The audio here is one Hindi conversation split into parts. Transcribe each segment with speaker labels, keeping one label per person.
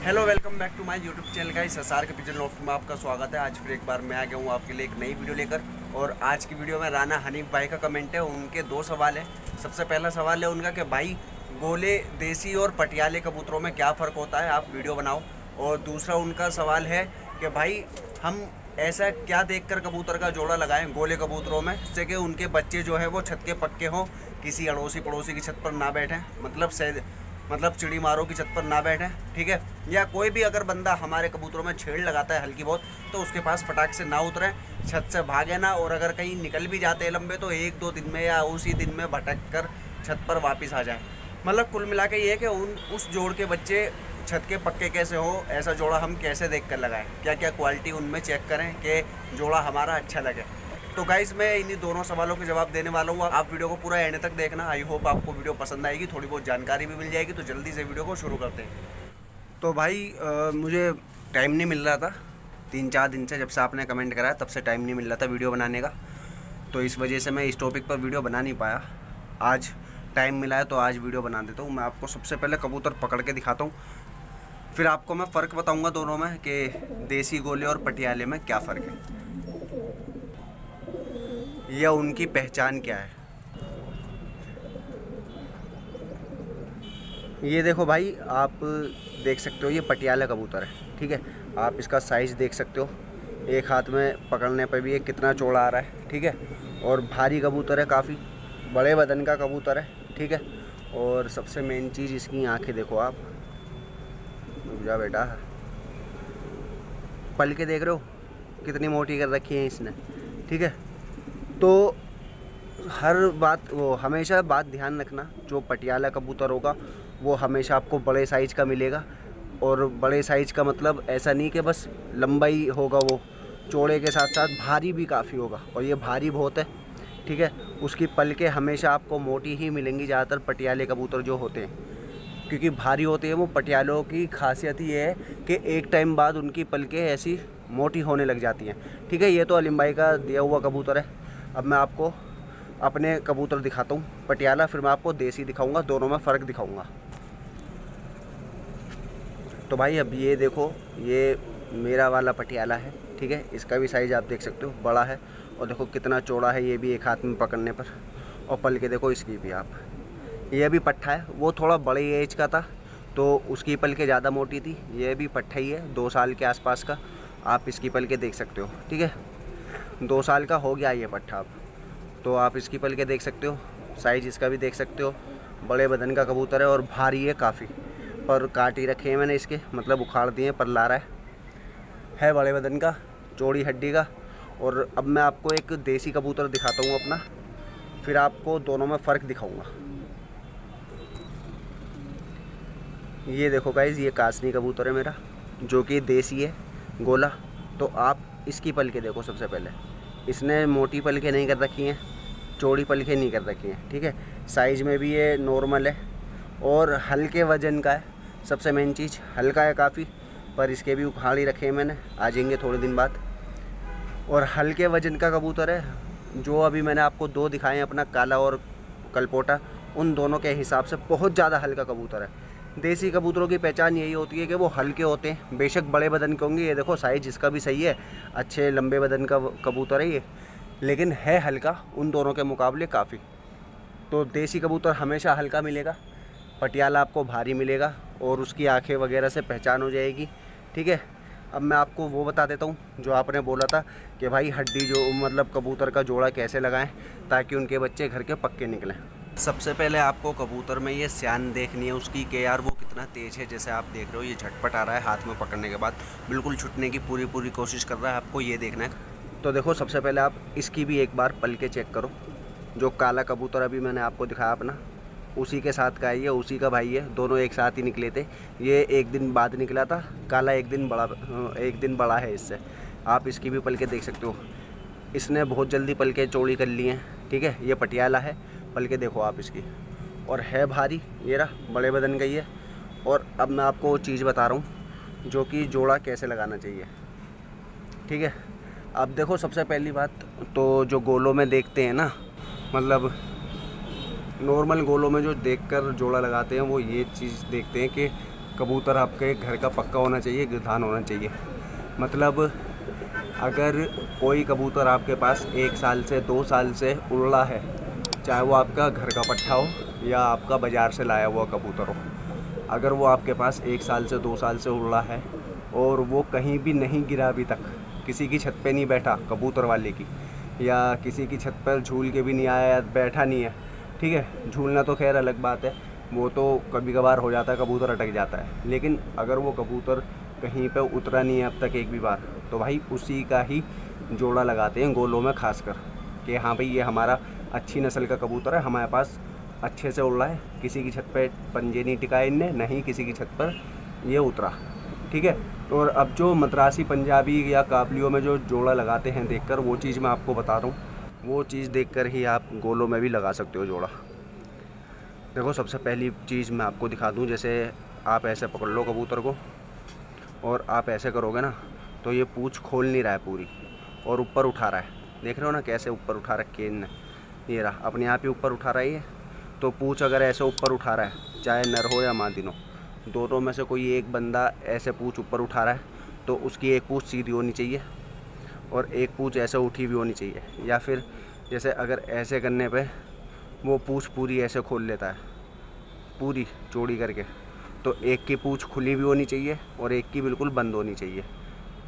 Speaker 1: Hello welcome back to my YouTube channel guys. SR के पिजन लॉफ्ट में आपका स्वागत है। आज फिर एक बार मैं आ गया हूँ आपके लिए एक नई वीडियो लेकर। और आज की वीडियो में राना हनीफ भाई का कमेंट है, उनके दो सवाल है। सबसे पहला सवाल है उनका कि भाई गोले देसी और पटियाले कबूतरों में क्या फ़र्क होता है, आप वीडियो बनाओ। और दूसरा उनका सवाल है कि भाई हम ऐसा क्या देखकर कबूतर का जोड़ा लगाएं गोले कबूतरों में, जिससे कि उनके बच्चे जो है वो छत के पक्के हों, किसी अड़ोसी पड़ोसी की छत पर ना बैठें, मतलब चिड़ी मारो की छत पर ना बैठें, ठीक है। या कोई भी अगर बंदा हमारे कबूतरों में छेड़ लगाता है हल्की बहुत, तो उसके पास फटाक से ना उतरें, छत से भागे ना। और अगर कहीं निकल भी जाते हैं लंबे, तो एक दो दिन में या उसी दिन में भटक कर छत पर वापस आ जाए। मतलब कुल मिला के ये है कि उस जोड़ के बच्चे छत के पक्के कैसे हो, ऐसा जोड़ा हम कैसे देख कर लगाएं, क्या क्या क्वालिटी उनमें चेक करें कि जोड़ा हमारा अच्छा लगे। तो गाइस मैं इन्हीं दोनों सवालों के जवाब देने वाला हूँ। आप वीडियो को पूरा एंड तक देखना। आई होप आपको वीडियो पसंद आएगी, थोड़ी बहुत जानकारी भी मिल जाएगी। तो जल्दी से वीडियो को शुरू करते हैं। तो भाई मुझे टाइम नहीं मिल रहा था 3-4 दिन से, जब से आपने कमेंट कराया तब से टाइम नहीं मिल रहा था वीडियो बनाने का। तो इस वजह से मैं इस टॉपिक पर वीडियो बना नहीं पाया। आज टाइम मिला है तो आज वीडियो बना देता हूँ। मैं आपको सबसे पहले कबूतर पकड़ के दिखाता हूँ, फिर आपको मैं फ़र्क बताऊँगा दोनों में कि देसी गोले और पटियाले में क्या फ़र्क है या उनकी पहचान क्या है। ये देखो भाई, आप देख सकते हो ये पटियाला कबूतर है, ठीक है। आप इसका साइज़ देख सकते हो, एक हाथ में पकड़ने पर भी ये कितना चौड़ा आ रहा है, ठीक है। और भारी कबूतर है, काफ़ी बड़े बदन का कबूतर है, ठीक है। और सबसे मेन चीज़ इसकी आंखें देखो आप। जा बेटा, पल के देख रहे हो कितनी मोटी कर रखी है इसने, ठीक है। तो हर बात वो हमेशा बात ध्यान रखना, जो पटियाला कबूतर होगा वो हमेशा आपको बड़े साइज़ का मिलेगा। और बड़े साइज़ का मतलब ऐसा नहीं कि बस लंबाई होगा, वो चौड़े के साथ साथ भारी भी काफ़ी होगा, और ये भारी बहुत है, ठीक है। उसकी पलकें हमेशा आपको मोटी ही मिलेंगी ज़्यादातर पटियाले कबूतर जो होते हैं, क्योंकि भारी होते हैं वो। पटियालों की खासियत ये है कि एक टाइम बाद उनकी पलकें ऐसी मोटी होने लग जाती हैं, ठीक है। ये तो अलीम भाई का दिया हुआ कबूतर है। अब मैं आपको अपने कबूतर दिखाता हूँ पटियाला, फिर मैं आपको देसी दिखाऊंगा, दोनों में फ़र्क दिखाऊंगा। तो भाई अब ये देखो, ये मेरा वाला पटियाला है, ठीक है। इसका भी साइज़ आप देख सकते हो, बड़ा है। और देखो कितना चौड़ा है, ये भी एक हाथ में पकड़ने पर। और पल के देखो इसकी भी आप, ये भी पट्ठा है। वो थोड़ा बड़े एज का था तो उसकी पलकें ज़्यादा मोटी थी। ये भी पट्ठा ही है, 2 साल के आसपास का। आप इसकी पलकें देख सकते हो, ठीक है। 2 साल का हो गया ये पट्ठा अब। तो आप इसकी पलकें देख सकते हो, साइज़ इसका भी देख सकते हो। बड़े बदन का कबूतर है और भारी है काफ़ी। पर काट ही रखे हैं मैंने इसके, मतलब उखाड़ दिए, पर ला रहा है बड़े बदन का, चौड़ी हड्डी का। और अब मैं आपको एक देसी कबूतर दिखाता हूँ अपना, फिर आपको दोनों में फ़र्क दिखाऊँगा। ये देखो गाइज़, ये कासनी कबूतर है मेरा, जो कि देसी है गोला। तो आप इसकी पलकें देखो। सबसे पहले इसने मोटी पलकें नहीं कर रखी हैं, चौड़ी पलकें नहीं कर रखी हैं, ठीक है। साइज़ में भी ये नॉर्मल है और हल्के वज़न का है। सबसे मेन चीज़ हल्का है काफ़ी, पर इसके भी उखाड़ ही रखे हैं मैंने, आ जाएंगे थोड़े दिन बाद। और हल्के वज़न का कबूतर है। जो अभी मैंने आपको 2 दिखाए हैं, अपना काला और कलपोटा, उन दोनों के हिसाब से बहुत ज़्यादा हल्का कबूतर है। देसी कबूतरों की पहचान यही होती है कि वो हल्के होते हैं, बेशक बड़े बदन के होंगे। ये देखो साइज़ इसका भी सही है, अच्छे लंबे बदन का कबूतर है ये, लेकिन है हल्का उन दोनों के मुकाबले काफ़ी। तो देसी कबूतर हमेशा हल्का मिलेगा, पटियाला आपको भारी मिलेगा और उसकी आंखें वगैरह से पहचान हो जाएगी, ठीक है। अब मैं आपको वो बता देता हूँ जो आपने बोला था कि भाई हड्डी जो मतलब कबूतर का जोड़ा कैसे लगाएं ताकि उनके बच्चे घर के पक्के निकलें। सबसे पहले आपको कबूतर में ये स्यान देखनी है उसकी कि यार वो कितना तेज़ है। जैसे आप देख रहे हो ये झटपट आ रहा है, हाथ में पकड़ने के बाद बिल्कुल छूटने की पूरी कोशिश कर रहा है, आपको ये देखना है। तो देखो सबसे पहले आप इसकी भी एक बार पल के चेक करो। जो काला कबूतर अभी मैंने आपको दिखाया अपना, उसी के साथ का है ये, उसी का भाई है, दोनों एक साथ ही निकले थे। ये एक दिन बाद निकला था, काला एक दिन बड़ा है इससे। आप इसकी भी पलकें देख सकते हो, इसने बहुत जल्दी पलकें चौड़ी कर ली हैं, ठीक है। ये पटियाला है, पलकें देखो आप इसकी, और है भारी, ये रहा बड़े बदन का ही है। और अब मैं आपको वो चीज़ बता रहा हूँ जो कि जोड़ा कैसे लगाना चाहिए, ठीक है। अब देखो सबसे पहली बात तो जो गोलों में देखते हैं ना, मतलब नॉर्मल गोलों में जो देखकर जोड़ा लगाते हैं, वो ये चीज़ देखते हैं कि कबूतर आपके घर का पक्का होना चाहिए, गिरधान होना चाहिए। मतलब अगर कोई कबूतर आपके पास 1 साल से 2 साल से उड़ रहा है, चाहे वो आपका घर का पट्ठा हो या आपका बाज़ार से लाया हुआ कबूतर हो, अगर वो आपके पास 1 साल से 2 साल से उड़ रहा है और वो कहीं भी नहीं गिरा अभी तक, किसी की छत पे नहीं बैठा कबूतर वाले की, या किसी की छत पर झूल के भी नहीं आया या बैठा नहीं है, ठीक है, झूलना तो खैर अलग बात है, वो तो कभी कभार हो जाता है, कबूतर अटक जाता है। लेकिन अगर वो कबूतर कहीं पे उतरा नहीं है अब तक एक भी बार, तो भाई उसी का ही जोड़ा लगाते हैं गोलों में खासकर, कि हाँ भाई ये हमारा अच्छी नस्ल का कबूतर है, हमारे पास अच्छे से उड़ रहा है, किसी की छत पे पंजे नहीं टिकाए इनने, नहीं किसी की छत पर ये उतरा, ठीक है। और अब जो मद्रासी पंजाबी या काबलियों में जो जोड़ा लगाते हैं देखकर, वो चीज़ मैं आपको बता रहा हूँ, वो चीज़ देखकर ही आप गोलों में भी लगा सकते हो जोड़ा। देखो सबसे पहली चीज़ मैं आपको दिखा दूँ, जैसे आप ऐसे पकड़ लो कबूतर को और आप ऐसे करोगे ना, तो ये पूँछ खोल नहीं रहा है पूरी और ऊपर उठा रहा है, देख रहे हो ना कैसे ऊपर उठा रखी है इनने, ये रहा अपने आप ही ऊपर उठा रहा है ये। तो पूँछ अगर ऐसे ऊपर उठा रहा है, चाहे नर हो या मादिन हो, दोनों में से कोई एक बंदा ऐसे पूँछ ऊपर उठा रहा है, तो उसकी एक पूँछ सीधी होनी चाहिए और एक पूँछ ऐसे उठी हुई होनी चाहिए। या फिर जैसे अगर ऐसे करने पे वो पूँछ पूरी ऐसे खोल लेता है पूरी चौड़ी करके, तो एक की पूँछ खुली भी होनी चाहिए और एक की बिल्कुल बंद होनी चाहिए,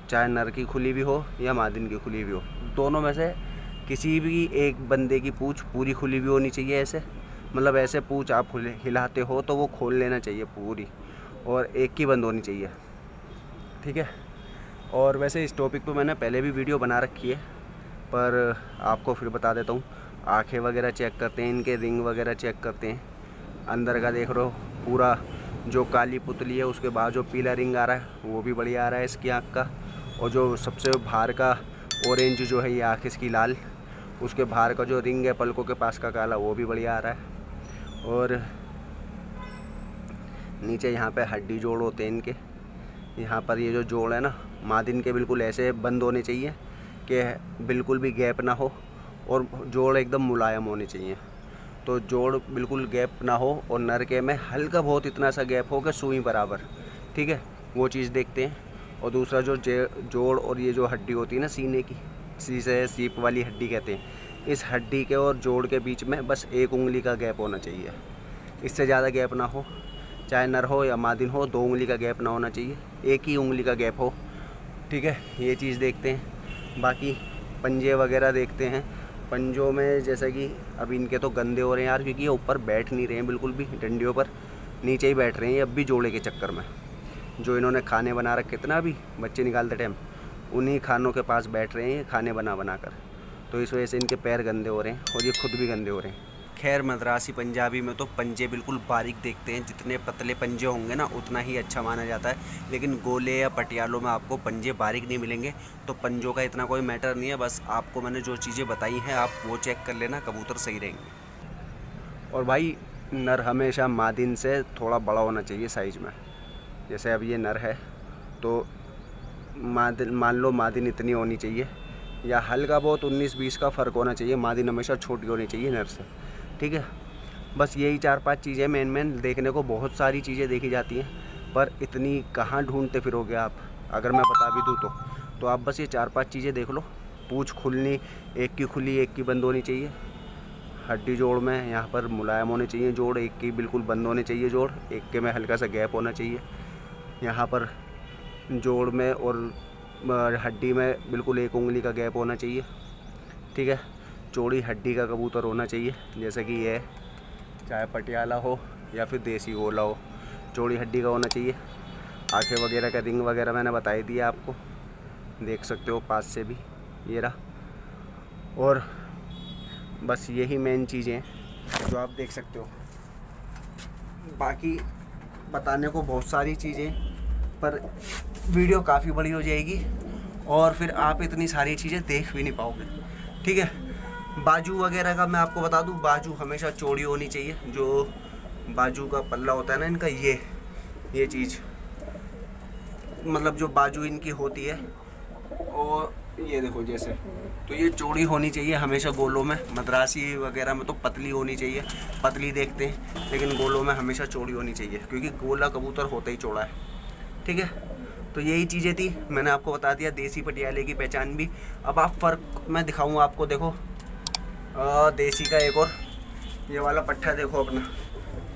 Speaker 1: चाहे नर की खुली भी हो या मादिन की खुली भी हो, दोनों में से किसी भी एक बंदे की पूँछ पूरी खुली भी होनी चाहिए। ऐसे मतलब ऐसे पूँछ आप हिलाते हो तो वो खोल लेना चाहिए पूरी, और एक की बंद होनी चाहिए, ठीक है। और वैसे इस टॉपिक पे मैंने पहले भी वीडियो बना रखी है, पर आपको फिर बता देता हूँ। आँखें वगैरह चेक करते हैं, इनके रिंग वगैरह चेक करते हैं, अंदर का देख लो पूरा, जो काली पुतली है उसके बाद जो पीला रिंग आ रहा है वो भी बढ़िया आ रहा है इसकी आँख का, और जो सबसे बाहर का ऑरेंज जो है ये आँख इसकी लाल, उसके बाहर का जो रिंग है पलकों के पास का काला, वो भी बढ़िया आ रहा है। और नीचे यहाँ पे हड्डी जोड़ होते हैं इनके, यहाँ पर ये जो जोड़ है ना मादिन के, बिल्कुल ऐसे बंद होने चाहिए कि बिल्कुल भी गैप ना हो, और जोड़ एकदम मुलायम होने चाहिए, तो जोड़ बिल्कुल गैप ना हो, और नर के में हल्का बहुत इतना सा गैप हो कि सुई बराबर, ठीक है, वो चीज़ देखते हैं। और दूसरा जो जोड़ और ये जो हड्डी होती है ना सीने की, सीसे सीप वाली हड्डी कहते हैं, इस हड्डी के और जोड़ के बीच में बस 1 उंगली का गैप होना चाहिए, इससे ज़्यादा गैप ना हो, चाहे नर हो या मादिन हो, 2 उंगली का गैप ना होना चाहिए, 1 ही उंगली का गैप हो, ठीक है। ये चीज़ देखते हैं। बाकी पंजे वगैरह देखते हैं, पंजों में जैसे कि अब इनके तो गंदे हो रहे हैं यार, क्योंकि ये ऊपर बैठ नहीं रहे हैं बिल्कुल भी, डंडियों पर नीचे ही बैठ रहे हैं, अब भी जोड़े के चक्कर में जो इन्होंने खाने बना रखे थे ना अभी बच्चे निकालते टाइम, उन्हीं खानों के पास बैठ रहे हैं खाने बना कर, तो इस वजह से इनके पैर गंदे हो रहे हैं और ये खुद भी गंदे हो रहे हैं। खैर मद्रासी पंजाबी में तो पंजे बिल्कुल बारीक देखते हैं, जितने पतले पंजे होंगे ना उतना ही अच्छा माना जाता है, लेकिन गोले या पटियालों में आपको पंजे बारीक नहीं मिलेंगे, तो पंजों का इतना कोई मैटर नहीं है, बस आपको मैंने जो चीज़ें बताई हैं आप वो चेक कर लेना, कबूतर सही रहेंगे। और भाई नर हमेशा मादिन से थोड़ा बड़ा होना चाहिए साइज़ में, जैसे अब ये नर है तो मादिन, मान लो मादिन इतनी होनी चाहिए, या हल्का बहुत 19-20 का फ़र्क होना चाहिए, मादिन हमेशा छोटी होनी चाहिए नर से, ठीक है। बस यही 4-5 चीज़ें मेन देखने को, बहुत सारी चीज़ें देखी जाती हैं, पर इतनी कहाँ ढूंढते फिरोगे आप, अगर मैं बता भी दूँ तो आप बस ये 4-5 चीज़ें देख लो। पूँछ खुलनी, एक की खुली एक की बंद होनी चाहिए, हड्डी जोड़ में यहाँ पर मुलायम होने चाहिए जोड़, एक की बिल्कुल बंद होने चाहिए जोड़, एक के में हल्का सा गैप होना चाहिए, यहाँ पर जोड़ में और हड्डी में बिल्कुल 1 उंगली का गैप होना चाहिए, ठीक है। चौड़ी हड्डी का कबूतर होना चाहिए, जैसे कि ये चाहे पटियाला हो या फिर देसी गोला हो, चौड़ी हड्डी का होना चाहिए। आँखें वगैरह का रिंग वगैरह मैंने बता ही दिया आपको, देख सकते हो पास से भी, ये रहा। और बस यही मेन चीज़ें हैं जो आप देख सकते हो, बाकी बताने को बहुत सारी चीज़ें, पर वीडियो काफ़ी बड़ी हो जाएगी और फिर आप इतनी सारी चीज़ें देख भी नहीं पाओगे, ठीक है। बाजू वगैरह का मैं आपको बता दूं, बाजू हमेशा चौड़ी होनी चाहिए, जो बाजू का पल्ला होता है ना इनका, ये चीज़ मतलब जो बाजू इनकी होती है, और ये देखो जैसे, तो ये चौड़ी होनी चाहिए हमेशा गोलों में। मद्रासी वगैरह में तो पतली होनी चाहिए, पतली देखते हैं, लेकिन गोलों में हमेशा चौड़ी होनी चाहिए, क्योंकि गोला कबूतर होता ही चौड़ा है। ठीक है, तो यही चीज़ें थी, मैंने आपको बता दिया देसी पटियाले की पहचान भी। अब आप फ़र्क मैं दिखाऊंगा आपको। देखो देसी का एक और ये वाला पट्ठा देखो अपना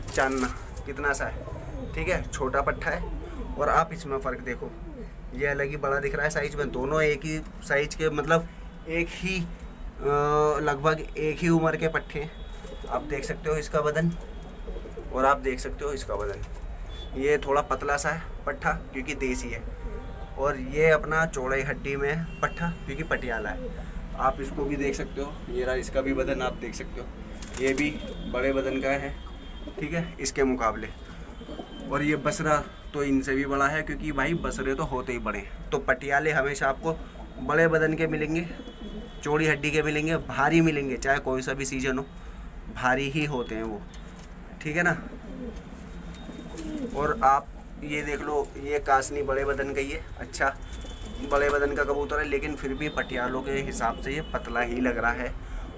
Speaker 1: चांदना कितना सा है। ठीक है, छोटा पट्ठा है, और आप इसमें फ़र्क देखो, ये अलग ही बड़ा दिख रहा है साइज में। दोनों एक ही साइज के, मतलब एक ही लगभग एक ही उम्र के पट्ठे। आप देख सकते हो इसका वजन, और आप देख सकते हो इसका वजन। ये थोड़ा पतला सा है पट्ठा क्योंकि देसी है, और ये अपना चौड़ाई हड्डी में है पट्ठा क्योंकि पटियाला है। आप इसको भी देख सकते हो, ये रहा इसका भी वजन आप देख सकते हो, ये भी बड़े वजन का है। ठीक है, इसके मुकाबले। और ये बसरा तो इनसे भी बड़ा है, क्योंकि भाई बसरे तो होते ही बड़े हैं। तो पटियाले हमेशा आपको बड़े वजन के मिलेंगे, चौड़ी हड्डी के मिलेंगे, भारी मिलेंगे, चाहे कोई सा भी सीजन हो, भारी ही होते हैं वो। ठीक है ना। और आप ये देख लो, ये कासनी बड़े वजन का ही है, अच्छा बड़े वजन का कबूतर है, लेकिन फिर भी पटियालों के हिसाब से ये पतला ही लग रहा है,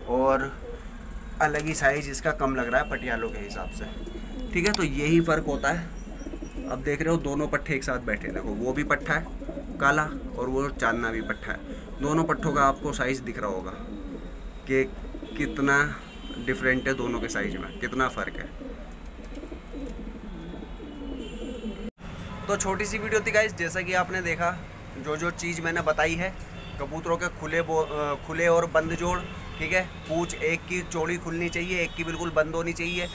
Speaker 1: और अलग ही साइज इसका कम लग रहा है पटियालों के हिसाब से। ठीक है, तो यही फ़र्क होता है। अब देख रहे हो दोनों पट्ठे एक साथ बैठे, देखो वो भी पट्ठा है काला और वो चांदना भी पट्ठा है। दोनों पट्ठों का आपको साइज़ दिख रहा होगा कि कितना डिफरेंट है दोनों के साइज में, कितना फ़र्क है। तो छोटी सी वीडियो थी गाइस, जैसा कि आपने देखा जो चीज़ मैंने बताई है, कबूतरों के खुले और बंद जोड़। ठीक है, पूँछ एक की चौड़ी खुलनी चाहिए, एक की बिल्कुल बंद होनी चाहिए।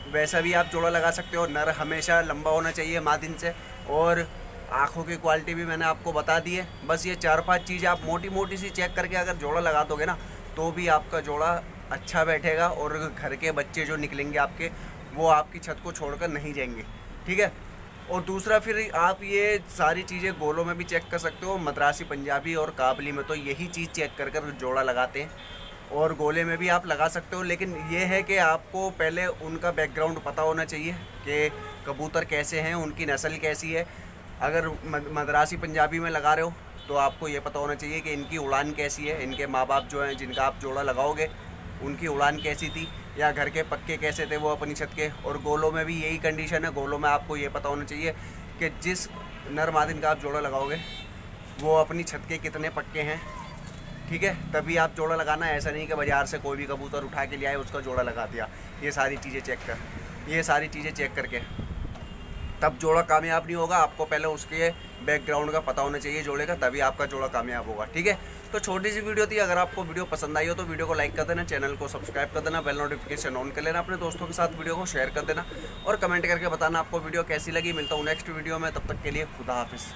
Speaker 1: वैसा भी आप जोड़ा लगा सकते हो। नर हमेशा लंबा होना चाहिए मादिन से, और आँखों की क्वालिटी भी मैंने आपको बता दी है। बस ये 4-5 चीज़ें आप मोटी मोटी सी चेक करके अगर जोड़ा लगा दोगे ना, तो भी आपका जोड़ा अच्छा बैठेगा, और घर के बच्चे जो निकलेंगे आपके, वो आपकी छत को छोड़कर नहीं जाएंगे। ठीक है, और दूसरा फिर आप ये सारी चीज़ें गोलों में भी चेक कर सकते हो। मद्रासी, पंजाबी और काबली में तो यही चीज़ चेक कर जोड़ा लगाते हैं, और गोले में भी आप लगा सकते हो। लेकिन ये है कि आपको पहले उनका बैकग्राउंड पता होना चाहिए कि कबूतर कैसे हैं, उनकी नस्ल कैसी है। अगर मद्रासी पंजाबी में लगा रहे हो तो आपको ये पता होना चाहिए कि इनकी उड़ान कैसी है, इनके माँ बाप जो हैं जिनका आप जोड़ा लगाओगे उनकी उड़ान कैसी थी, या घर के पक्के कैसे थे वो अपनी छत के। और गोलों में भी यही कंडीशन है। गोलों में आपको ये पता होना चाहिए कि जिस नर मादिन का आप जोड़ा लगाओगे वो अपनी छत के कितने पक्के हैं। ठीक है, तभी आप जोड़ा लगाना। ऐसा नहीं कि बाज़ार से कोई भी कबूतर उठा के ले आए उसका जोड़ा लगा दिया। ये सारी चीज़ें चेक करके तब जोड़ा कामयाब नहीं होगा। आपको पहले उसके बैकग्राउंड का पता होना चाहिए जोड़े का, तभी आपका जोड़ा कामयाब होगा। ठीक है, तो छोटी सी वीडियो थी। अगर आपको वीडियो पसंद आई हो तो वीडियो को लाइक कर देना, चैनल को सब्सक्राइब कर देना, बेल नोटिफिकेशन ऑन कर लेना, अपने दोस्तों के साथ वीडियो को शेयर कर देना, और कमेंट करके बताना आपको वीडियो कैसी लगी। मिलता हूँ नेक्स्ट वीडियो में, तब तक के लिए खुदा हाफिज़।